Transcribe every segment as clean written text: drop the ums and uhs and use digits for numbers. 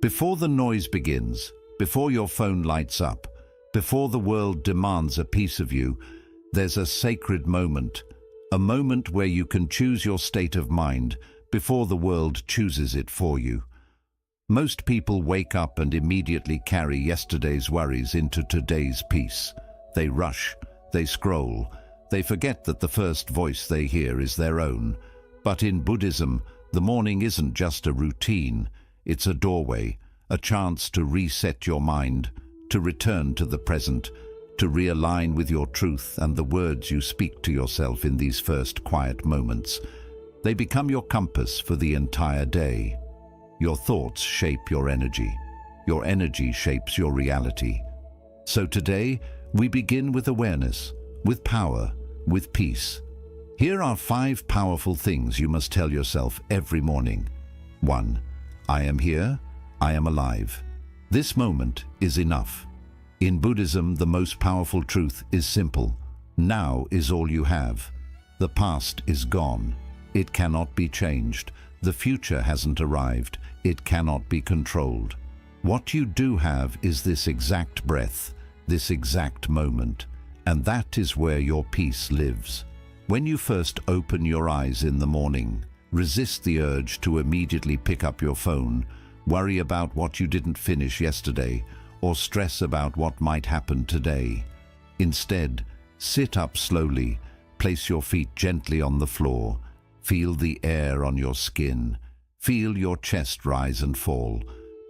Before the noise begins, before your phone lights up, before the world demands a piece of you, there's a sacred moment, a moment where you can choose your state of mind before the world chooses it for you. Most people wake up and immediately carry yesterday's worries into today's peace. They rush, they scroll, they forget that the first voice they hear is their own. But in Buddhism, the morning isn't just a routine, it's a doorway, a chance to reset your mind, to return to the present, to realign with your truth and the words you speak to yourself in these first quiet moments. They become your compass for the entire day. Your thoughts shape your energy shapes your reality. So today, we begin with awareness, with power, with peace. Here are 5 powerful things you must tell yourself every morning. 1. I am here, I am alive. This moment is enough. In Buddhism, the most powerful truth is simple. Now is all you have. The past is gone. It cannot be changed. The future hasn't arrived. It cannot be controlled. What you do have is this exact breath, this exact moment, and that is where your peace lives. When you first open your eyes in the morning, resist the urge to immediately pick up your phone, worry about what you didn't finish yesterday, or stress about what might happen today. Instead, sit up slowly, place your feet gently on the floor, feel the air on your skin, feel your chest rise and fall.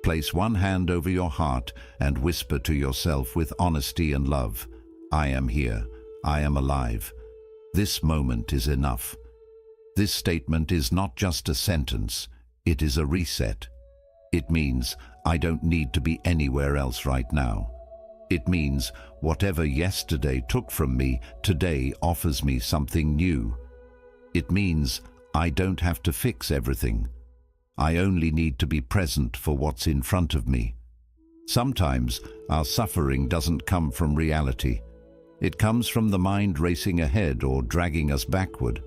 Place one hand over your heart and whisper to yourself with honesty and love, I am here, I am alive. This moment is enough. This statement is not just a sentence, it is a reset. It means I don't need to be anywhere else right now. It means whatever yesterday took from me, today offers me something new. It means I don't have to fix everything. I only need to be present for what's in front of me. Sometimes our suffering doesn't come from reality. It comes from the mind racing ahead or dragging us backward.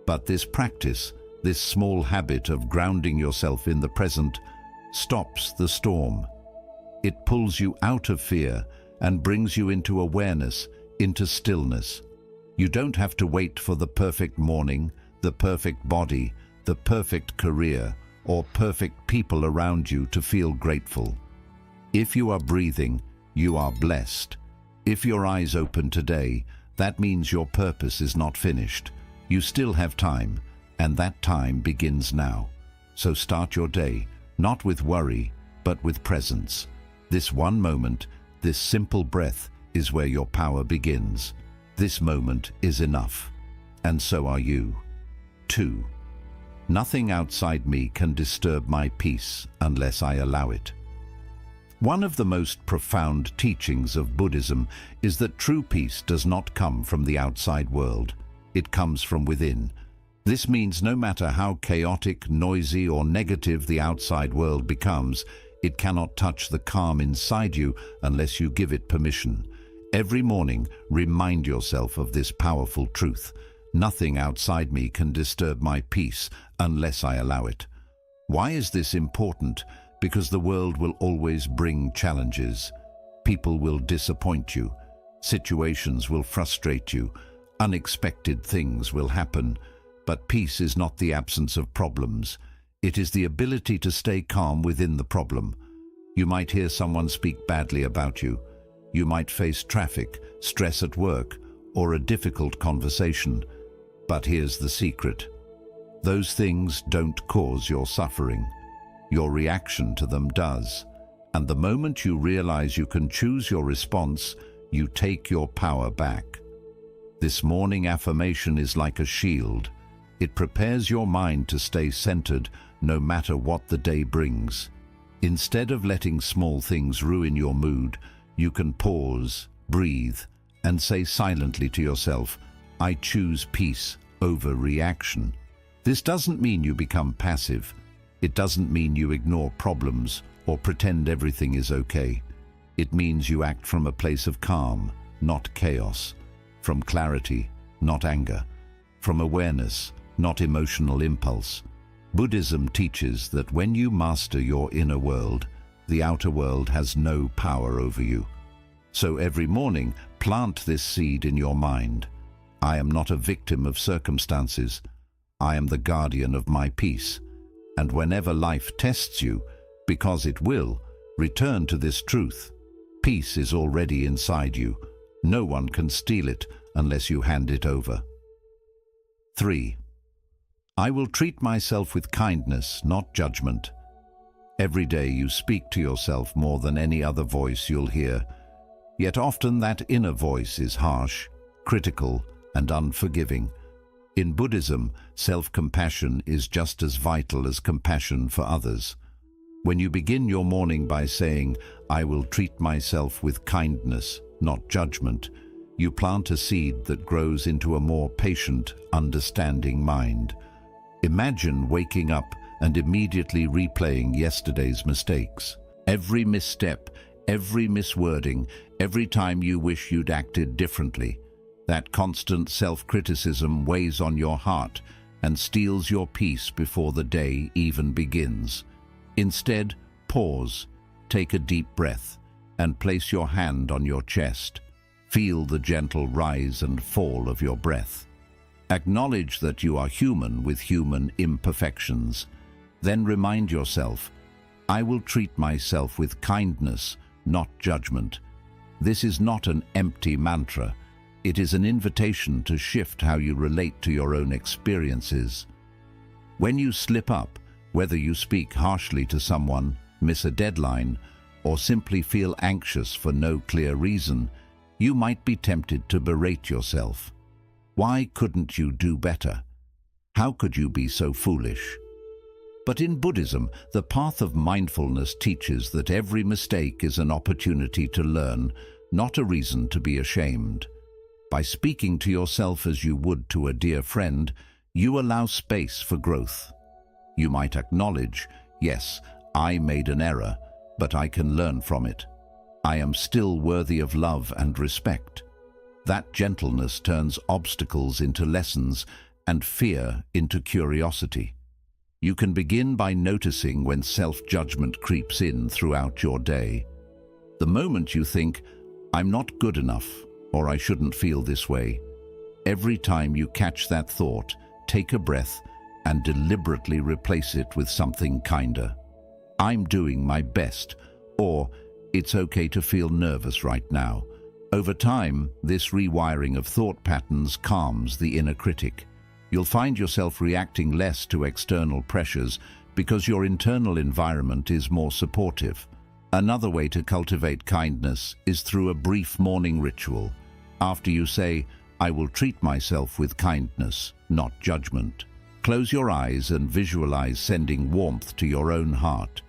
But this practice, this small habit of grounding yourself in the present, stops the storm. It pulls you out of fear and brings you into awareness, into stillness. You don't have to wait for the perfect morning, the perfect body, the perfect career, or perfect people around you to feel grateful. If you are breathing, you are blessed. If your eyes open today, that means your purpose is not finished. You still have time, and that time begins now. So start your day, not with worry, but with presence. This one moment, this simple breath, is where your power begins. This moment is enough. And so are you. 2. Nothing outside me can disturb my peace unless I allow it. One of the most profound teachings of Buddhism is that true peace does not come from the outside world. It comes from within. This means no matter how chaotic, noisy, or negative the outside world becomes, it cannot touch the calm inside you unless you give it permission. Every morning, remind yourself of this powerful truth. Nothing outside me can disturb my peace unless I allow it. Why is this important? Because the world will always bring challenges. People will disappoint you. Situations will frustrate you. Unexpected things will happen. But peace is not the absence of problems. It is the ability to stay calm within the problem. You might hear someone speak badly about you. You might face traffic, stress at work, or a difficult conversation. But here's the secret. Those things don't cause your suffering. Your reaction to them does. And the moment you realize you can choose your response, you take your power back. This morning affirmation is like a shield. It prepares your mind to stay centered no matter what the day brings. Instead of letting small things ruin your mood, you can pause, breathe, and say silently to yourself, I choose peace over reaction. This doesn't mean you become passive. It doesn't mean you ignore problems or pretend everything is okay. It means you act from a place of calm, not chaos, from clarity, not anger, from awareness, not emotional impulse. Buddhism teaches that when you master your inner world, the outer world has no power over you. So every morning, plant this seed in your mind. I am not a victim of circumstances. I am the guardian of my peace. And whenever life tests you, because it will, return to this truth. Peace is already inside you. No one can steal it unless you hand it over. 3. I will treat myself with kindness, not judgment. Every day you speak to yourself more than any other voice you'll hear. Yet often that inner voice is harsh, critical, and unforgiving. In Buddhism, self-compassion is just as vital as compassion for others. When you begin your morning by saying, I will treat myself with kindness, not judgment, you plant a seed that grows into a more patient, understanding mind. Imagine waking up and immediately replaying yesterday's mistakes. Every misstep, every miswording, every time you wish you'd acted differently. That constant self-criticism weighs on your heart and steals your peace before the day even begins. Instead, pause, take a deep breath, and place your hand on your chest. Feel the gentle rise and fall of your breath. Acknowledge that you are human with human imperfections. Then remind yourself, I will treat myself with kindness, not judgment. This is not an empty mantra. It is an invitation to shift how you relate to your own experiences. When you slip up, whether you speak harshly to someone, miss a deadline, or simply feel anxious for no clear reason, you might be tempted to berate yourself. Why couldn't you do better? How could you be so foolish? But in Buddhism, the path of mindfulness teaches that every mistake is an opportunity to learn, not a reason to be ashamed. By speaking to yourself as you would to a dear friend, you allow space for growth. You might acknowledge, yes, I made an error, but I can learn from it. I am still worthy of love and respect. That gentleness turns obstacles into lessons and fear into curiosity. You can begin by noticing when self-judgment creeps in throughout your day. The moment you think, I'm not good enough, or I shouldn't feel this way, every time you catch that thought, take a breath and deliberately replace it with something kinder. I'm doing my best, or it's okay to feel nervous right now. Over time, this rewiring of thought patterns calms the inner critic. You'll find yourself reacting less to external pressures because your internal environment is more supportive. Another way to cultivate kindness is through a brief morning ritual. After you say, I will treat myself with kindness, not judgment, close your eyes and visualize sending warmth to your own heart.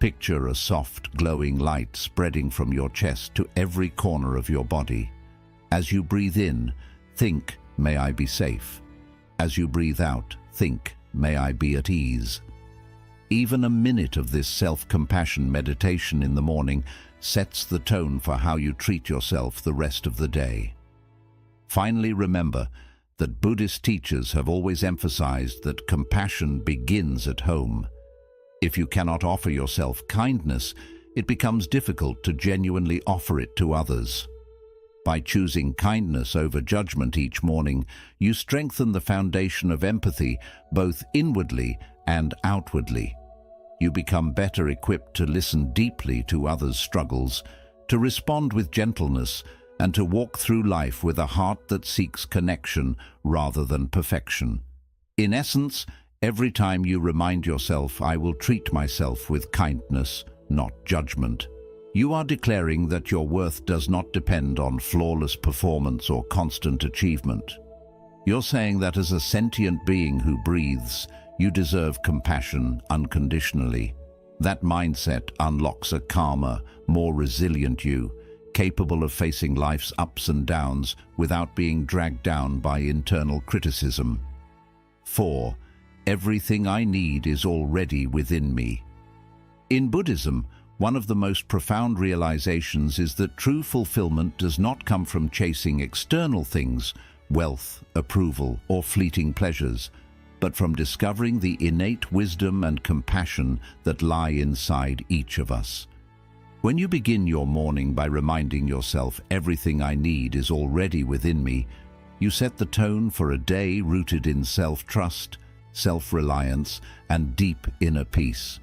Picture a soft, glowing light spreading from your chest to every corner of your body. As you breathe in, think, may I be safe. As you breathe out, think, may I be at ease. Even a minute of this self-compassion meditation in the morning sets the tone for how you treat yourself the rest of the day. Finally, remember that Buddhist teachers have always emphasized that compassion begins at home. If you cannot offer yourself kindness, it becomes difficult to genuinely offer it to others. By choosing kindness over judgment each morning, you strengthen the foundation of empathy both inwardly and outwardly. You become better equipped to listen deeply to others' struggles, to respond with gentleness, and to walk through life with a heart that seeks connection rather than perfection. In essence, every time you remind yourself, I will treat myself with kindness, not judgment, you are declaring that your worth does not depend on flawless performance or constant achievement. You're saying that as a sentient being who breathes, you deserve compassion unconditionally. That mindset unlocks a calmer, more resilient you, capable of facing life's ups and downs without being dragged down by internal criticism. 4. Everything I need is already within me. In Buddhism, one of the most profound realizations is that true fulfillment does not come from chasing external things, wealth, approval, or fleeting pleasures, but from discovering the innate wisdom and compassion that lie inside each of us. When you begin your morning by reminding yourself everything I need is already within me, you set the tone for a day rooted in self-trust, self-reliance, and deep inner peace.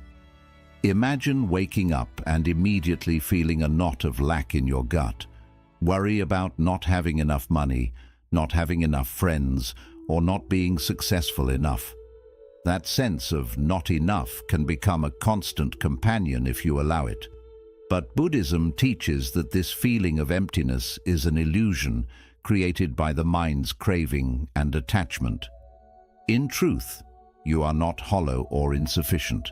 Imagine waking up and immediately feeling a knot of lack in your gut. Worry about not having enough money, not having enough friends, or not being successful enough. That sense of not enough can become a constant companion if you allow it. But Buddhism teaches that this feeling of emptiness is an illusion created by the mind's craving and attachment. In truth, you are not hollow or insufficient.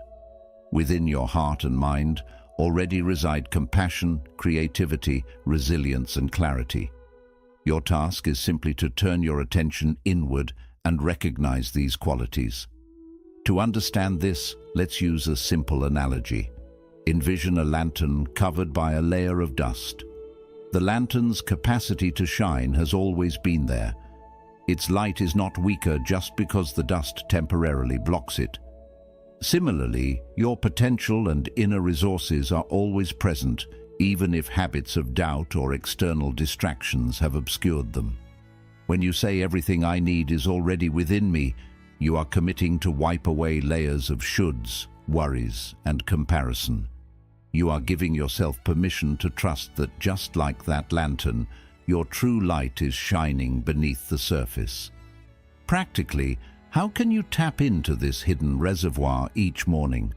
Within your heart and mind already reside compassion, creativity, resilience, and clarity. Your task is simply to turn your attention inward and recognize these qualities. To understand this, let's use a simple analogy. Envision a lantern covered by a layer of dust. The lantern's capacity to shine has always been there. Its light is not weaker just because the dust temporarily blocks it. Similarly, your potential and inner resources are always present, even if habits of doubt or external distractions have obscured them. When you say everything I need is already within me, you are committing to wipe away layers of shoulds, worries, and comparison. You are giving yourself permission to trust that just like that lantern, your true light is shining beneath the surface. Practically, how can you tap into this hidden reservoir each morning?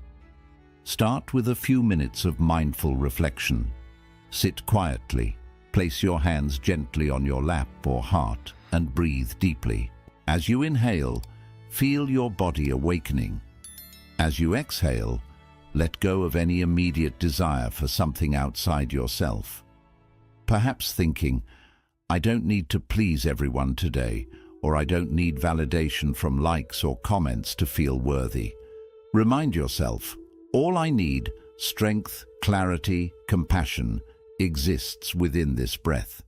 Start with a few minutes of mindful reflection. Sit quietly, place your hands gently on your lap or heart, and breathe deeply. As you inhale, feel your body awakening. As you exhale, let go of any immediate desire for something outside yourself. Perhaps thinking, I don't need to please everyone today, or I don't need validation from likes or comments to feel worthy. Remind yourself, all I need, strength, clarity, compassion, exists within this breath.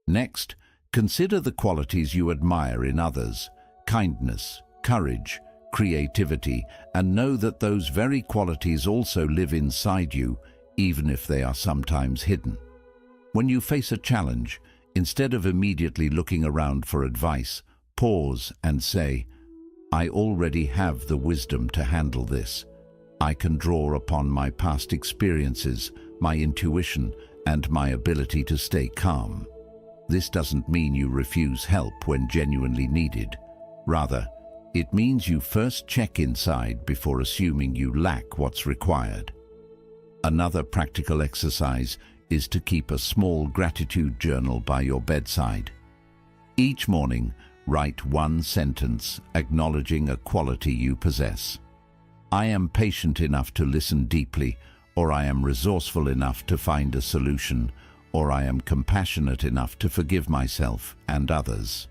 Next, consider the qualities you admire in others: kindness, courage, creativity, and know that those very qualities also live inside you, even if they are sometimes hidden. When you face a challenge, instead of immediately looking around for advice, pause and say, I already have the wisdom to handle this. I can draw upon my past experiences, my intuition, and my ability to stay calm. This doesn't mean you refuse help when genuinely needed. Rather, it means you first check inside before assuming you lack what's required. Another practical exercise is to keep a small gratitude journal by your bedside. Each morning, write one sentence acknowledging a quality you possess. I am patient enough to listen deeply, or I am resourceful enough to find a solution, or I am compassionate enough to forgive myself and others.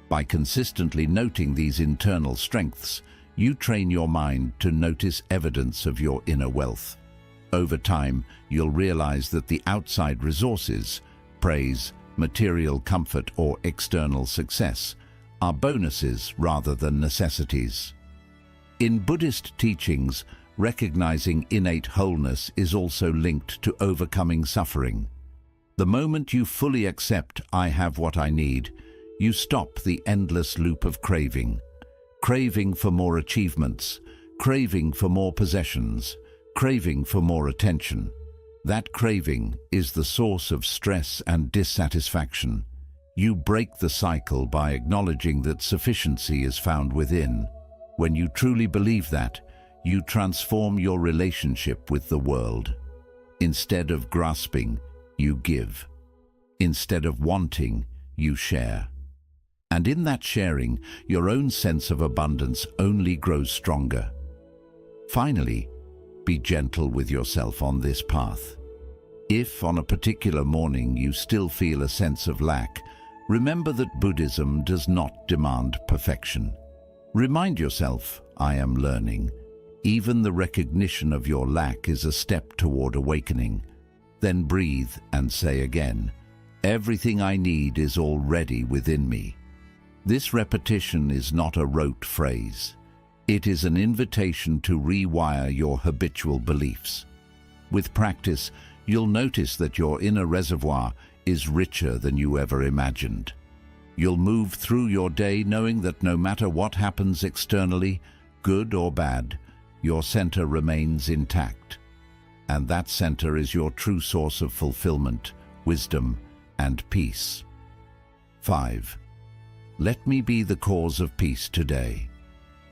By consistently noting these internal strengths, you train your mind to notice evidence of your inner wealth. Over time, you'll realize that the outside resources, praise, material comfort, or external success, are bonuses rather than necessities. In Buddhist teachings, recognizing innate wholeness is also linked to overcoming suffering. The moment you fully accept I have what I need, you stop the endless loop of craving for more achievements, craving for more possessions, craving for more attention. That craving is the source of stress and dissatisfaction. You break the cycle by acknowledging that sufficiency is found within. When you truly believe that, you transform your relationship with the world. Instead of grasping, you give. Instead of wanting, you share. And in that sharing, your own sense of abundance only grows stronger. Finally, be gentle with yourself on this path. If on a particular morning you still feel a sense of lack, remember that Buddhism does not demand perfection. Remind yourself, I am learning. Even the recognition of your lack is a step toward awakening. Then breathe and say again, everything I need is already within me. This repetition is not a rote phrase. It is an invitation to rewire your habitual beliefs. With practice, you'll notice that your inner reservoir is richer than you ever imagined. You'll move through your day knowing that no matter what happens externally, good or bad, your center remains intact. And that center is your true source of fulfillment, wisdom, and peace. 5. Let me be the cause of peace today.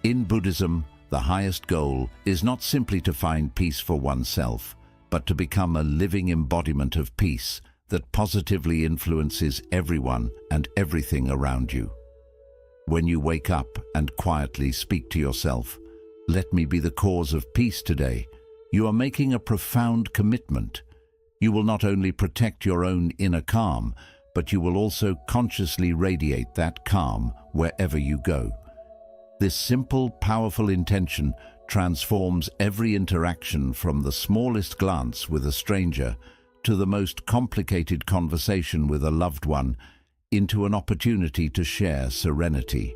In Buddhism, the highest goal is not simply to find peace for oneself, but to become a living embodiment of peace that positively influences everyone and everything around you. When you wake up and quietly speak to yourself, "Let me be the cause of peace today," you are making a profound commitment. You will not only protect your own inner calm, but you will also consciously radiate that calm wherever you go. This simple, powerful intention transforms every interaction, from the smallest glance with a stranger to the most complicated conversation with a loved one, into an opportunity to share serenity.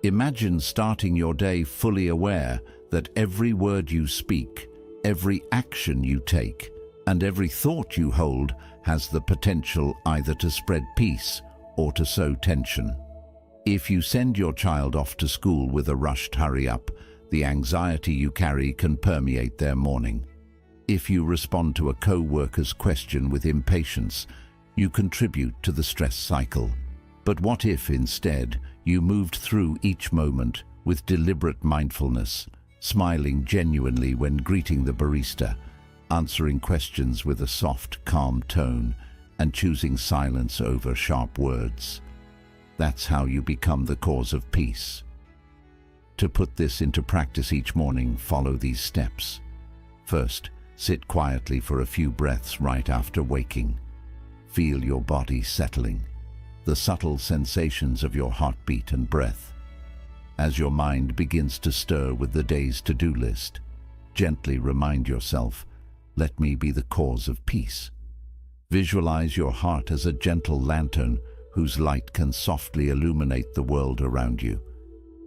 Imagine starting your day fully aware that every word you speak, every action you take, and every thought you hold has the potential either to spread peace or to sow tension. If you send your child off to school with a rushed hurry up, the anxiety you carry can permeate their morning. If you respond to a co-worker's question with impatience, you contribute to the stress cycle. But what if instead you moved through each moment with deliberate mindfulness, smiling genuinely when greeting the barista, answering questions with a soft, calm tone, and choosing silence over sharp words? That's how you become the cause of peace. To put this into practice each morning, follow these steps. First, sit quietly for a few breaths right after waking. Feel your body settling, the subtle sensations of your heartbeat and breath. As your mind begins to stir with the day's to-do list, gently remind yourself, "Let me be the cause of peace." Visualize your heart as a gentle lantern whose light can softly illuminate the world around you.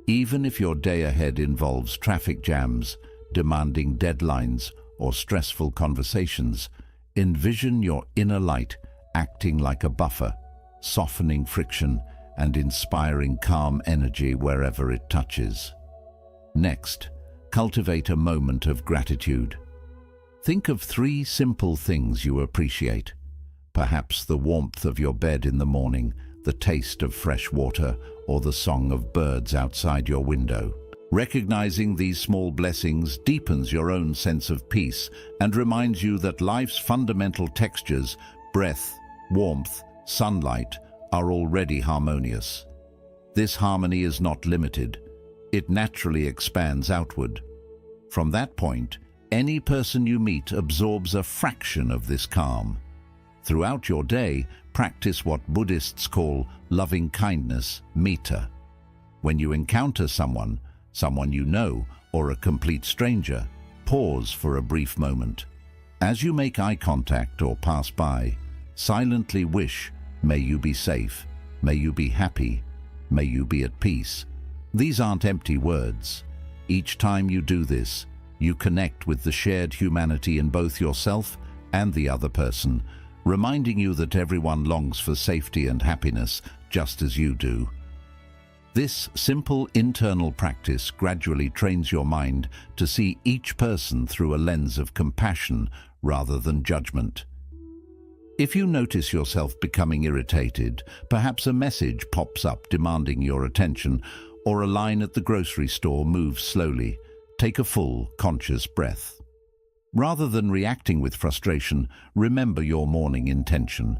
Even if your day ahead involves traffic jams, demanding deadlines, or stressful conversations, envision your inner light acting like a buffer, softening friction and inspiring calm energy wherever it touches. Next, cultivate a moment of gratitude. Think of 3 simple things you appreciate. Perhaps the warmth of your bed in the morning, the taste of fresh water, or the song of birds outside your window. Recognizing these small blessings deepens your own sense of peace and reminds you that life's fundamental textures, breath, warmth, sunlight, are already harmonious. This harmony is not limited. It naturally expands outward. From that point, any person you meet absorbs a fraction of this calm. Throughout your day, practice what Buddhists call loving kindness, metta. When you encounter someone you know, or a complete stranger, pause for a brief moment. As you make eye contact or pass by, silently wish, "May you be safe, may you be happy, may you be at peace." These aren't empty words. Each time you do this, you connect with the shared humanity in both yourself and the other person, reminding you that everyone longs for safety and happiness just as you do. This simple internal practice gradually trains your mind to see each person through a lens of compassion rather than judgment. If you notice yourself becoming irritated, perhaps a message pops up demanding your attention, or a line at the grocery store moves slowly, take a full, conscious breath. Rather than reacting with frustration, remember your morning intention.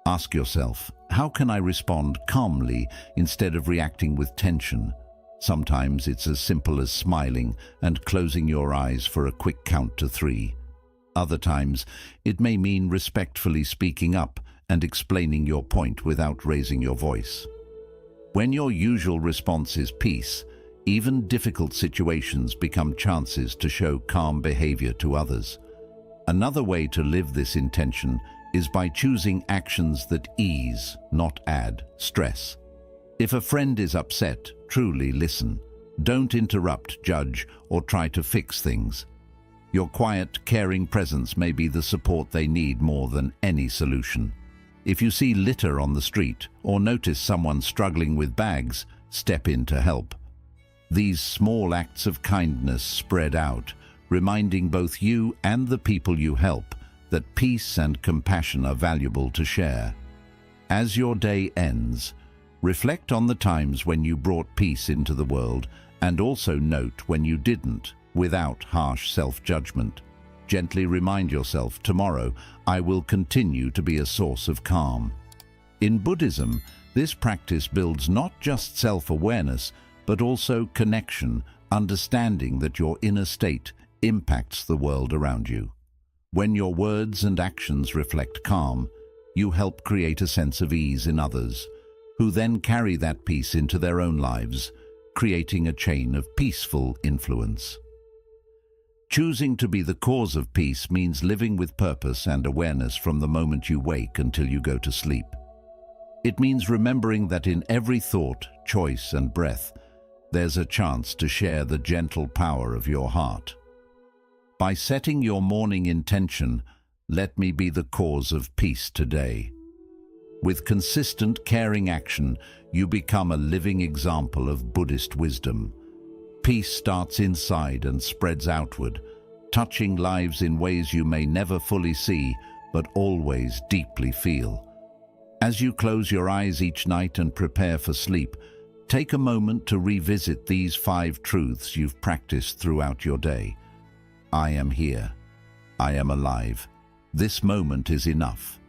Ask yourself, how can I respond calmly instead of reacting with tension? Sometimes it's as simple as smiling and closing your eyes for a quick count to 3. Other times, it may mean respectfully speaking up and explaining your point without raising your voice. When your usual response is peace, even difficult situations become chances to show calm behavior to others. Another way to live this intention is by choosing actions that ease, not add, stress. If a friend is upset, truly listen. Don't interrupt, judge, or try to fix things. Your quiet, caring presence may be the support they need more than any solution. If you see litter on the street or notice someone struggling with bags, step in to help. These small acts of kindness spread out, reminding both you and the people you help that peace and compassion are valuable to share. As your day ends, reflect on the times when you brought peace into the world and also note when you didn't, without harsh self-judgment. Gently remind yourself, tomorrow I will continue to be a source of calm. In Buddhism, this practice builds not just self-awareness, but also connection, understanding that your inner state impacts the world around you. When your words and actions reflect calm, you help create a sense of ease in others, who then carry that peace into their own lives, creating a chain of peaceful influence. Choosing to be the cause of peace means living with purpose and awareness from the moment you wake until you go to sleep. It means remembering that in every thought, choice, and breath, there's a chance to share the gentle power of your heart. By setting your morning intention, let me be the cause of peace today. With consistent, caring action, you become a living example of Buddhist wisdom. Peace starts inside and spreads outward, touching lives in ways you may never fully see, but always deeply feel. As you close your eyes each night and prepare for sleep, take a moment to revisit these 5 truths you've practiced throughout your day. I am here. I am alive. This moment is enough.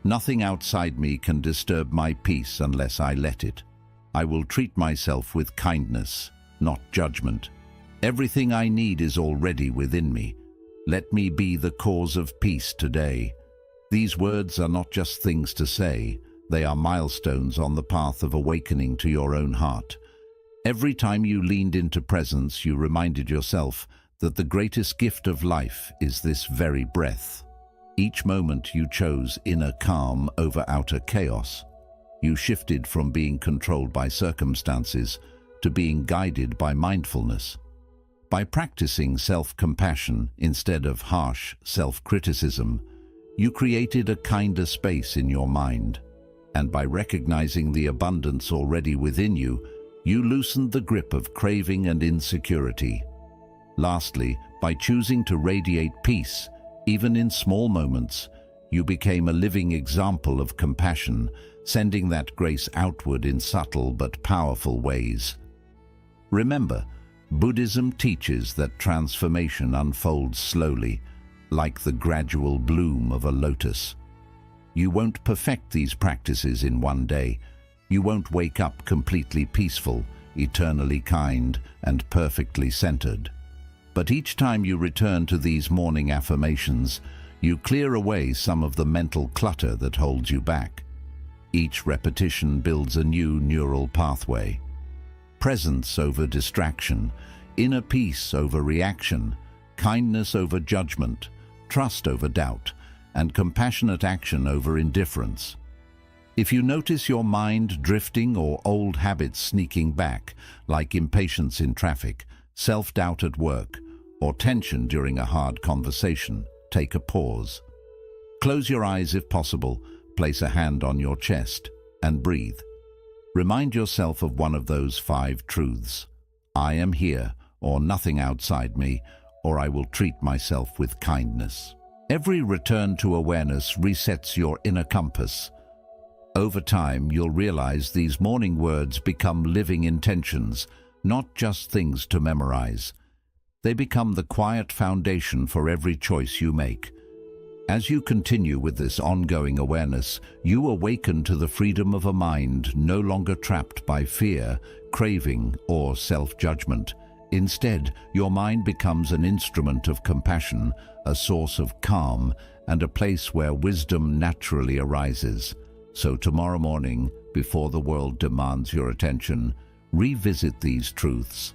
Nothing outside me can disturb my peace unless I let it. I will treat myself with kindness, not judgment. Everything I need is already within me. Let me be the cause of peace today. These words are not just things to say, they are milestones on the path of awakening to your own heart. Every time you leaned into presence, you reminded yourself that the greatest gift of life is this very breath. Each moment you chose inner calm over outer chaos. You shifted from being controlled by circumstances to being guided by mindfulness. By practicing self-compassion instead of harsh self-criticism, you created a kinder space in your mind. And by recognizing the abundance already within you, you loosened the grip of craving and insecurity. Lastly, by choosing to radiate peace, even in small moments, you became a living example of compassion, sending that grace outward in subtle but powerful ways. Remember, Buddhism teaches that transformation unfolds slowly, like the gradual bloom of a lotus. You won't perfect these practices in one day. You won't wake up completely peaceful, eternally kind, and perfectly centered. But each time you return to these morning affirmations, you clear away some of the mental clutter that holds you back. Each repetition builds a new neural pathway. Presence over distraction, inner peace over reaction, kindness over judgment, trust over doubt, and compassionate action over indifference. If you notice your mind drifting or old habits sneaking back, like impatience in traffic, self-doubt at work, or tension during a hard conversation, take a pause. Close your eyes if possible, place a hand on your chest, and breathe. Remind yourself of one of those 5 truths. I am here, or nothing outside me, or I will treat myself with kindness. Every return to awareness resets your inner compass. Over time, you'll realize these morning words become living intentions, not just things to memorize. They become the quiet foundation for every choice you make. As you continue with this ongoing awareness, you awaken to the freedom of a mind no longer trapped by fear, craving, or self-judgment. Instead, your mind becomes an instrument of compassion, a source of calm, and a place where wisdom naturally arises. So tomorrow morning, before the world demands your attention, revisit these truths.